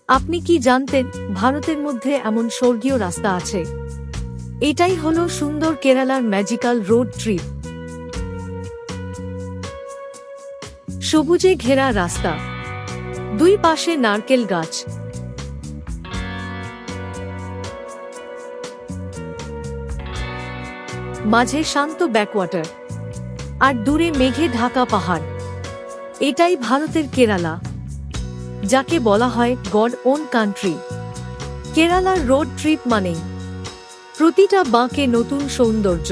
আপনি কি জানতেন ভারতের মধ্যে এমন স্বর্গীয় রাস্তা আছে? এটাই হলো সুন্দর কেরালার ম্যাজিক্যাল রোড ট্রিপ। সবুজে ঘেরা রাস্তা, দুই পাশে নারকেল গাছ, মাঝে শান্ত ব্যাকওয়াটার, আর দূরে মেঘে ঢাকা পাহাড়। এটাই ভারতের কেরালা, যাকে বলা হয় গড ওন কান্ট্রি। কেরালার রোড ট্রিপ মানেই প্রতিটা বাঁকে নতুন সৌন্দর্য।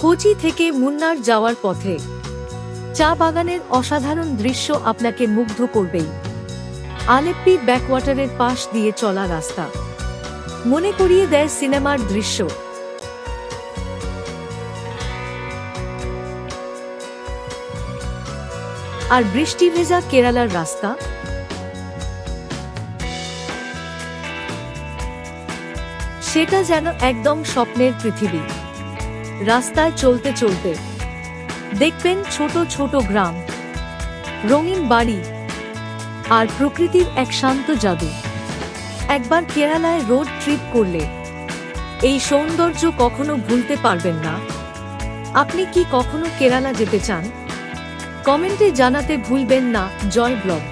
কোচি থেকে মুন্নার যাওয়ার পথে চা বাগানের অসাধারণ দৃশ্য আপনাকে মুগ্ধ করবেই। আলেপ্পি ব্যাকওয়াটারের পাশ দিয়ে চলা রাস্তা মনে করিয়ে দেয় সিনেমার দৃশ্য। আর বৃষ্টি ভেজা কেরালার রাস্তা, সেটা যেন একদম স্বপ্নের পৃথিবী। রাস্তায় চলতে চলতে দেখবেন ছোট ছোট গ্রাম, রঙিন বাড়ি, আর প্রকৃতির এক শান্ত জাদু। একবার কেরালায় রোড ট্রিপ করলে এই সৌন্দর্য কখনো ভুলতে পারবেন না। আপনি কি কখনো কেরালা যেতে চান? কমেন্টে জানাতে ভুলবেন না। জয় ব্লগ।